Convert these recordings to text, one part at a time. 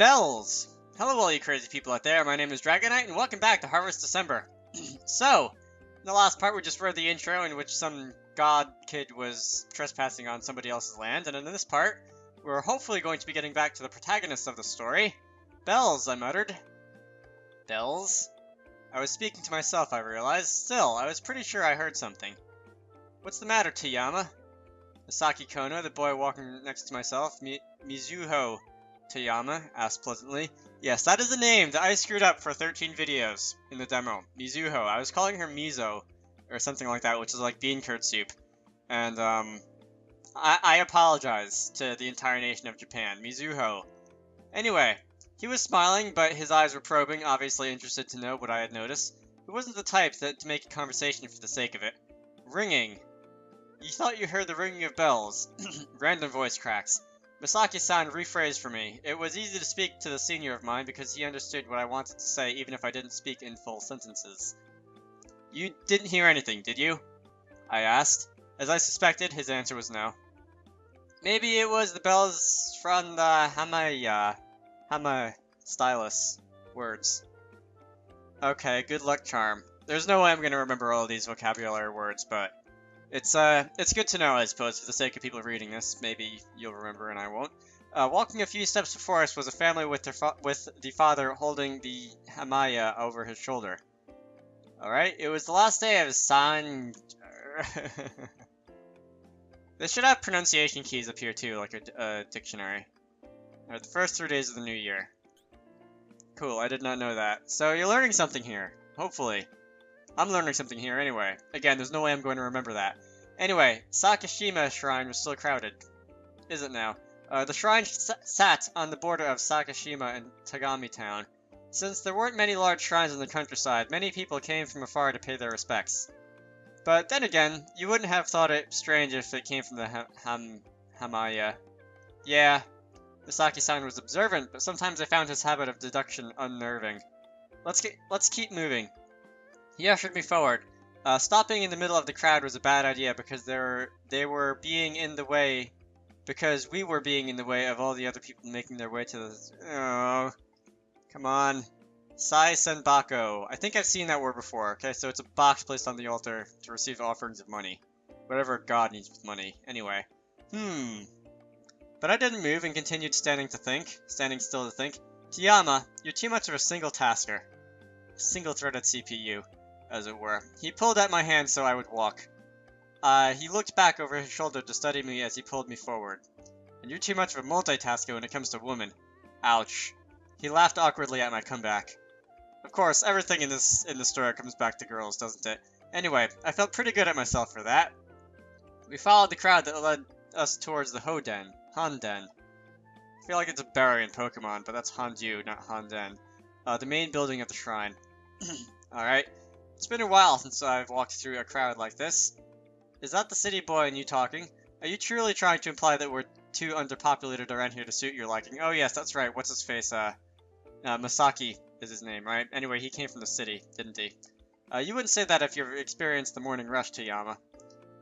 Bells! Hello all you crazy people out there, my name is Dragonite and welcome back to Harvest December. So, in the last part we just read the intro in which some god kid was trespassing on somebody else's land, and in this part, we're hopefully going to be getting back to the protagonist of the story. Bells, I muttered. Bells? I was speaking to myself, I realized. Still, I was pretty sure I heard something. What's the matter, Toyama? Masaki Konno, the boy walking next to myself, Mizuho Toyama asked pleasantly. Yes, that is a name that I screwed up for 13 videos in the demo. Mizuho. I was calling her Mizo, or something like that, which is like bean curd soup. And, I apologize to the entire nation of Japan. Mizuho. Anyway, he was smiling, but his eyes were probing, obviously interested to know what I had noticed. He wasn't the type to make a conversation for the sake of it. Ringing. You thought you heard the ringing of bells. Random voice cracks. Masaki-san rephrased for me. It was easy to speak to the senior of mine because he understood what I wanted to say even if I didn't speak in full sentences. You didn't hear anything, did you? I asked. As I suspected, his answer was no. Maybe it was the bells from the Hama stylus words. Okay, good luck charm. There's no way I'm gonna remember all of these vocabulary words, but it's good to know, I suppose, for the sake of people reading this. Maybe you'll remember and I won't. Walking a few steps before us was a family with the father holding the hamaya over his shoulder. Alright, it was the last day of San... They should have pronunciation keys up here too, like a dictionary. Alright, the first 3 days of the new year. Cool, I did not know that. So you're learning something here, hopefully. I'm learning something here anyway. Again, there's no way I'm going to remember that. Anyway, Sakashima Shrine was still crowded. Is it now? The shrine sat on the border of Sakashima and Tagami town. Since there weren't many large shrines in the countryside, many people came from afar to pay their respects. But then again, you wouldn't have thought it strange if it came from the Hamaya. Yeah, Misaki-san was observant, but sometimes I found his habit of deduction unnerving. Let's keep moving. He ushered me forward. Stopping in the middle of the crowd was a bad idea because we were being in the way of all the other people making their way to the... Oh, come on. Sai Senbako. I think I've seen that word before, okay? So it's a box placed on the altar to receive offerings of money. Whatever god needs with money. Anyway. But I didn't move and continued standing still to think. Toyama, you're too much of a single-tasker. Single-threaded CPU, as it were. He pulled at my hand so I would walk. He looked back over his shoulder to study me as he pulled me forward. And you're too much of a multitasker when it comes to women. Ouch. He laughed awkwardly at my comeback. Of course, everything in this story comes back to girls, doesn't it? Anyway, I felt pretty good at myself for that. We followed the crowd that led us towards the Hoden. Honden. I feel like it's a berry in Pokemon, but that's Hondu, not Honden. The main building of the shrine. Alright. It's been a while since I've walked through a crowd like this. Is that the city boy and you talking? Are you truly trying to imply that we're too underpopulated around here to suit your liking? Oh yes, that's right. What's his face? Masaki is his name, right? Anyway, he came from the city, didn't he? You wouldn't say that if you've experienced the morning rush, Toyama.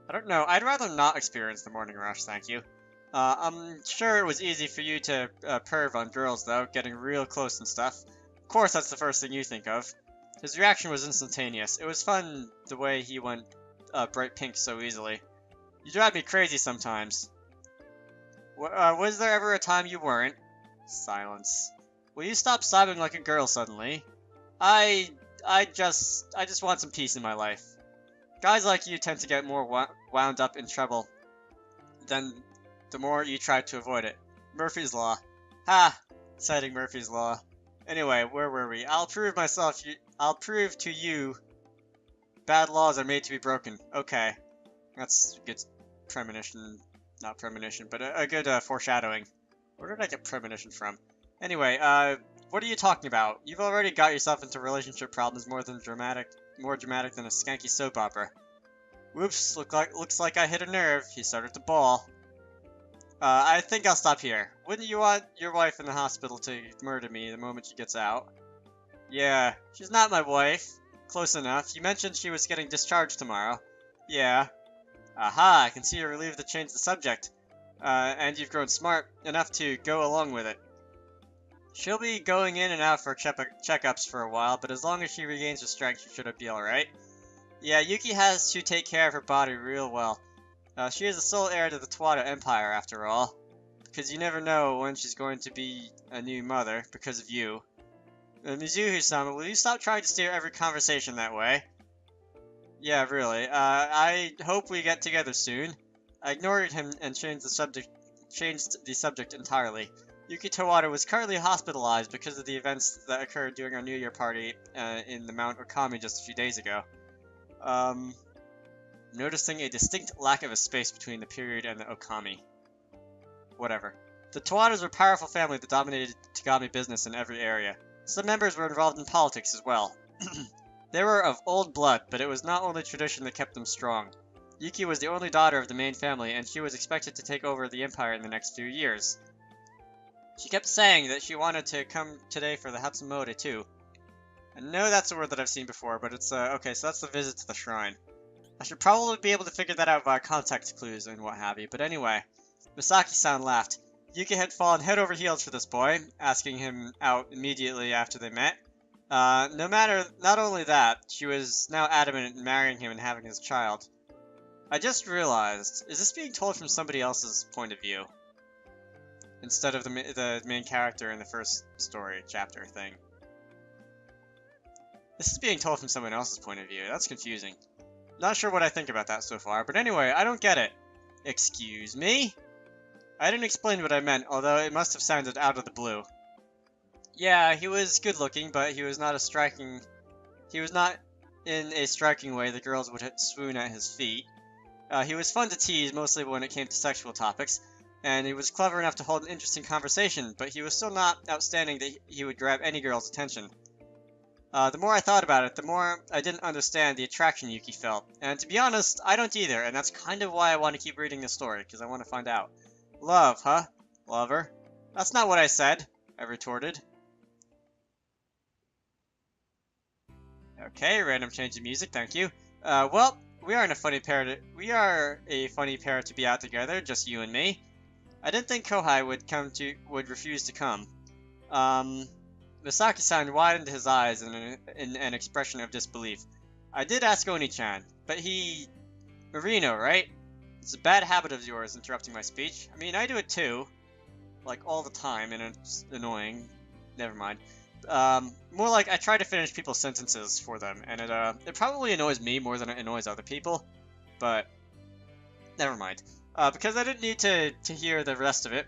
I don't know. I'd rather not experience the morning rush, thank you. I'm sure it was easy for you to perv on girls, though, getting real close and stuff. Of course that's the first thing you think of. His reaction was instantaneous. It was fun the way he went bright pink so easily. You drive me crazy sometimes. Was there ever a time you weren't? Silence. Will you stop sobbing like a girl suddenly? I just want some peace in my life. Guys like you tend to get more wound up in trouble than the more you try to avoid it. Murphy's Law. Ha! Citing Murphy's Law. Anyway, where were we? I'll prove to you bad laws are made to be broken. Okay. That's a good premonition. Not premonition, but a good foreshadowing. Where did I get premonition from? Anyway, what are you talking about? You've already got yourself into relationship problems more dramatic than a skanky soap opera. Whoops, looks like I hit a nerve. He started to bawl. I think I'll stop here. Wouldn't you want your wife in the hospital to murder me the moment she gets out? Yeah, she's not my wife. Close enough. You mentioned she was getting discharged tomorrow. Yeah. Aha, I can see you're relieved to change the subject. And you've grown smart enough to go along with it. She'll be going in and out for checkups for a while, but as long as she regains her strength, she should be alright. Yeah, Yuki has to take care of her body real well. She is the sole heir to the Towada Empire, after all. Because you never know when she's going to be a new mother, because of you. Mizuho-sama, will you stop trying to steer every conversation that way? Yeah, really. I hope we get together soon. I ignored him and changed the subject entirely. Yuki Towada was currently hospitalized because of the events that occurred during our New Year party in the Mount Okami just a few days ago. Noticing a distinct lack of a space between the period and the Okami. Whatever. The Towadas were a powerful family that dominated Tagami business in every area. Some members were involved in politics as well. They were of old blood, but it was not only tradition that kept them strong. Yuki was the only daughter of the main family, and she was expected to take over the empire in the next few years. She kept saying that she wanted to come today for the Hatsumode too. I know that's a word that I've seen before, but it's, okay, so that's the visit to the shrine. I should probably be able to figure that out via context clues and what have you, but anyway. Masaki-san laughed. Yuki had fallen head over heels for this boy, asking him out immediately after they met. Not only that, she was now adamant in marrying him and having his child. I just realized, is this being told from somebody else's point of view? Instead of the main character in the first story, chapter thing. This is being told from someone else's point of view. That's confusing. Not sure what I think about that so far, but anyway, I don't get it. Excuse me? I didn't explain what I meant, although it must have sounded out of the blue. Yeah, he was good looking, but he was not in a striking way the girls would swoon at his feet. He was fun to tease, mostly when it came to sexual topics, and he was clever enough to hold an interesting conversation, but he was still not outstanding that he would grab any girl's attention. The more I thought about it, the more I didn't understand the attraction Yuki felt, and to be honest, I don't either, and that's kind of why I want to keep reading this story, because I want to find out. Love, huh? Lover? That's not what I said, I retorted. Okay, random change of music, thank you. Well, we are a funny pair to be out together, just you and me. I didn't think Kohai would refuse to come. Masaki-san widened his eyes in an expression of disbelief. I did ask Oni-chan, but Marino, right? It's a bad habit of yours, interrupting my speech. I mean, I do it too. Like, all the time, and it's annoying. Never mind. More like I try to finish people's sentences for them, and it probably annoys me more than it annoys other people. But, never mind. Because I didn't need to hear the rest of it.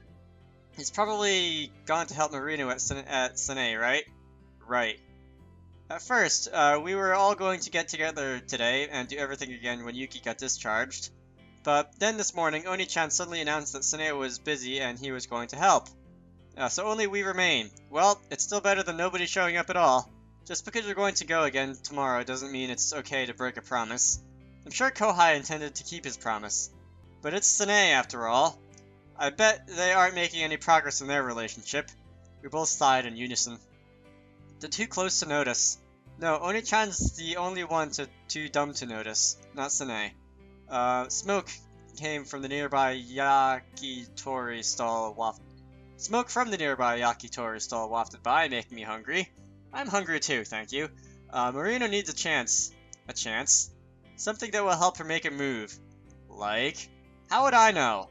He's probably gone to help Marino at Sene, right? Right. At first, we were all going to get together today and do everything again when Yuki got discharged. But then this morning, Oni-chan suddenly announced that Sene was busy and he was going to help. So only we remain. Well, it's still better than nobody showing up at all. Just because you're going to go again tomorrow doesn't mean it's okay to break a promise. I'm sure Kohai intended to keep his promise. But it's Sene after all. I bet they aren't making any progress in their relationship. We both sighed in unison. They're too close to notice. No, Oni-chan's the only one too dumb to notice, not Sene. Smoke came from the nearby yakitori stall wafted by, making me hungry. I'm hungry too, thank you. Marino needs a chance. A chance? Something that will help her make a move. Like? How would I know?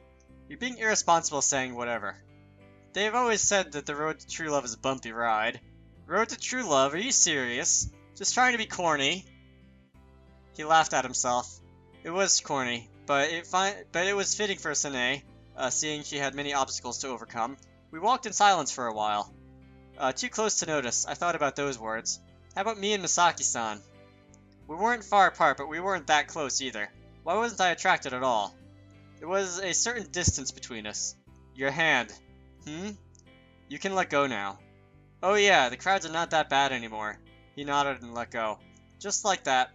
You're being irresponsible saying whatever. They've always said that the road to true love is a bumpy ride. Road to true love? Are you serious? Just trying to be corny? He laughed at himself. It was corny, but it was fitting for Sene, seeing she had many obstacles to overcome. We walked in silence for a while. Too close to notice. I thought about those words. How about me and Masaki-san? We weren't far apart, but we weren't that close either. Why wasn't I attracted at all? There was a certain distance between us. Your hand. You can let go now. Oh yeah, the crowds are not that bad anymore. He nodded and let go. Just like that.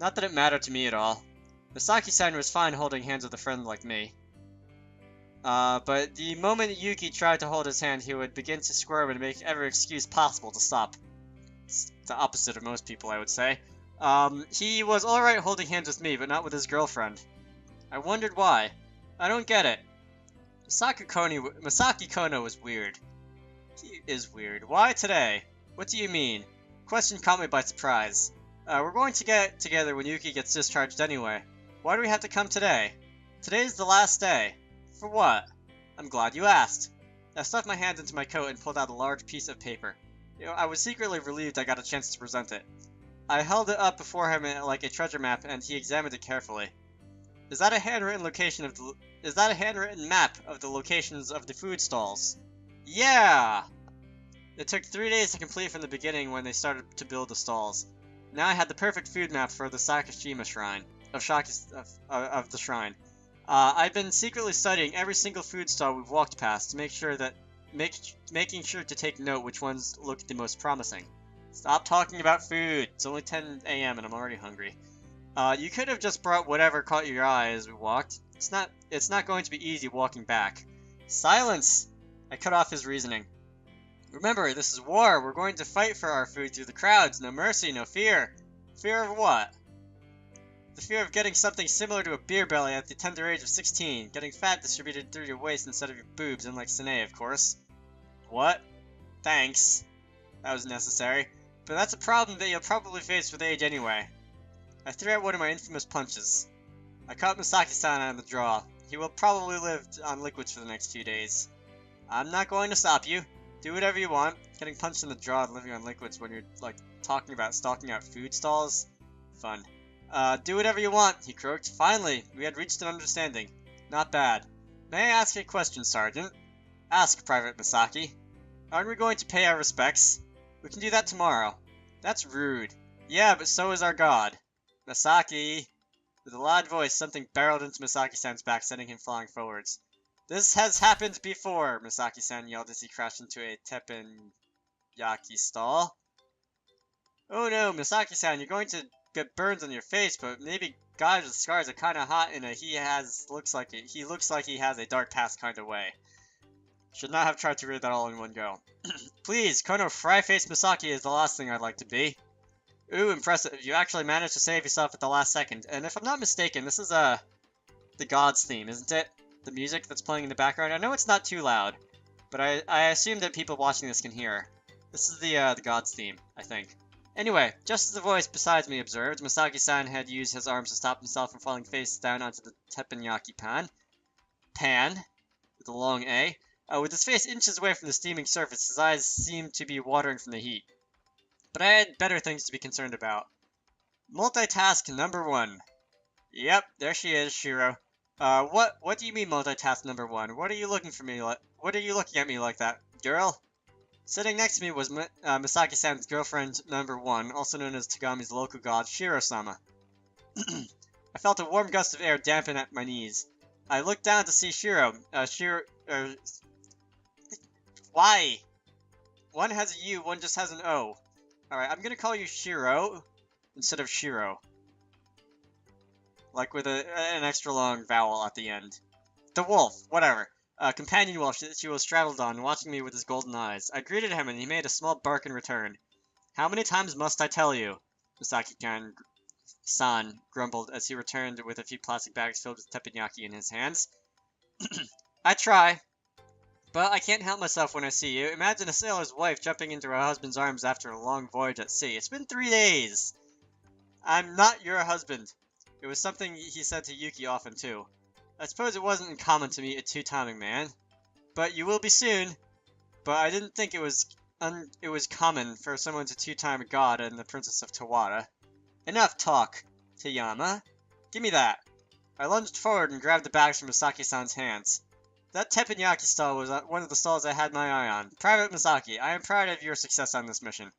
Not that it mattered to me at all. Masaki-san was fine holding hands with a friend like me. But the moment Yuki tried to hold his hand, he would begin to squirm and make every excuse possible to stop. It's the opposite of most people, I would say. He was alright holding hands with me, but not with his girlfriend. I wondered why. I don't get it. Masaki Konno was weird. is weird. Why today? What do you mean? Question caught me by surprise. We're going to get together when Yuki gets discharged anyway. Why do we have to come today? Today's the last day. For what? I'm glad you asked. I stuffed my hand into my coat and pulled out a large piece of paper. I was secretly relieved I got a chance to present it. I held it up before him like a treasure map, and he examined it carefully. Is that a handwritten map of the locations of the food stalls? Yeah! It took 3 days to complete from the beginning when they started to build the stalls. Now I had the perfect food map for the Sakashima shrine. Of the shrine. I've been secretly studying every single food stall we've walked past to making sure to take note which ones look the most promising. Stop talking about food. It's only 10 a.m. and I'm already hungry. You could have just brought whatever caught your eye as we walked. It's not going to be easy walking back. Silence! I cut off his reasoning. Remember, this is war. We're going to fight for our food through the crowds. No mercy, no fear. Fear of what? The fear of getting something similar to a beer belly at the tender age of 16. Getting fat distributed through your waist instead of your boobs, unlike Sine, of course. What? Thanks. That was necessary. But that's a problem that you'll probably face with age anyway. I threw out one of my infamous punches. I caught Masaki-san on the draw. He will probably live on liquids for the next few days. I'm not going to stop you. Do whatever you want. Getting punched in the jaw and living on liquids when you're, like, talking about stalking out food stalls? Fun. Do whatever you want, he croaked. Finally, we had reached an understanding. Not bad. May I ask a question, Sergeant? Ask, Private Masaki. Aren't we going to pay our respects? We can do that tomorrow. That's rude. Yeah, but so is our god. Masaki. With a loud voice, something barreled into Masaki-san's back, sending him flying forwards. This has happened before, Masaki-san yelled as he crashed into a teppanyaki stall. Oh no, Masaki-san, you're going to get burns on your face, but maybe God's scars are kind of hot in a he looks like he has a dark past kind of way. Should not have tried to read that all in one go. Please, Konno Fry-Faced Masaki is the last thing I'd like to be. Ooh, impressive. You actually managed to save yourself at the last second. And if I'm not mistaken, this is the God's theme, isn't it? The music that's playing in the background. I know it's not too loud, but I assume that people watching this can hear. This is the God's theme, I think. Anyway, just as the voice beside me observed, Masaki-san had used his arms to stop himself from falling face down onto the teppanyaki pan, with a long A. With his face inches away from the steaming surface, his eyes seemed to be watering from the heat. But I had better things to be concerned about. Multitask number 1. Yep, there she is, Shiro. What do you mean multitask number 1? What are you looking at me like that, girl? Sitting next to me was Masaki-san's girlfriend number 1, also known as Tagami's local god, Shiro-sama. I felt a warm gust of air dampen at my knees. I looked down to see Shiro. Why? One has a U, one just has an O. Alright, I'm gonna call you Shiro instead of Shiro. Like with an extra long vowel at the end. The wolf, whatever. Companion wolf she was straddled on, watching me with his golden eyes. I greeted him and he made a small bark in return. How many times must I tell you? Masaki-san grumbled as he returned with a few plastic bags filled with teppanyaki in his hands. I try. But I can't help myself when I see you. Imagine a sailor's wife jumping into her husband's arms after a long voyage at sea. It's been 3 days! I'm not your husband. It was something he said to Yuki often, too. I suppose it wasn't uncommon to meet a two-timing man. But you will be soon. But I didn't think it was common for someone to two-time a god and the Princess of Towada. Enough talk, Tayama. Give me that. I lunged forward and grabbed the bags from Masaki-san's hands. That teppanyaki stall was one of the stalls I had my eye on. Private Masaki, I am proud of your success on this mission.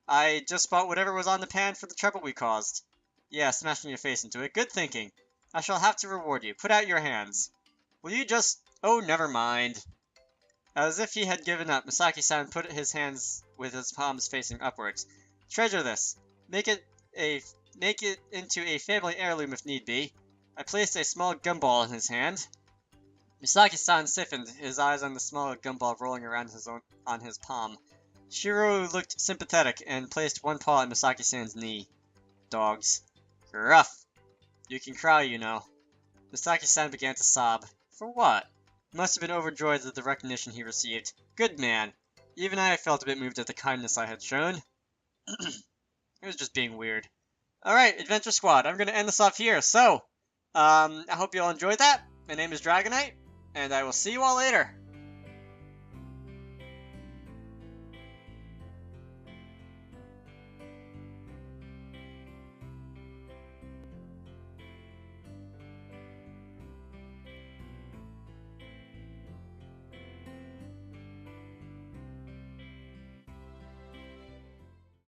I just bought whatever was on the pan for the trouble we caused. Yeah, smashing your face into it. Good thinking. I shall have to reward you. Put out your hands. Will you just... Oh, never mind. As if he had given up, Masaki-san put his hands with his palms facing upwards. Treasure this. Make it into a family heirloom if need be. I placed a small gumball in his hand. Misaki-san stiffened, his eyes on the small gumball rolling around on his palm. Shiro looked sympathetic and placed one paw on Misaki-san's knee. Dogs. Gruff. You can cry, you know. Misaki-san began to sob. For what? He must have been overjoyed at the recognition he received. Good man. Even I felt a bit moved at the kindness I had shown. It was just being weird. Alright, Adventure Squad, I'm going to end this off here. So, I hope you all enjoyed that. My name is Dragonite, and I will see you all later.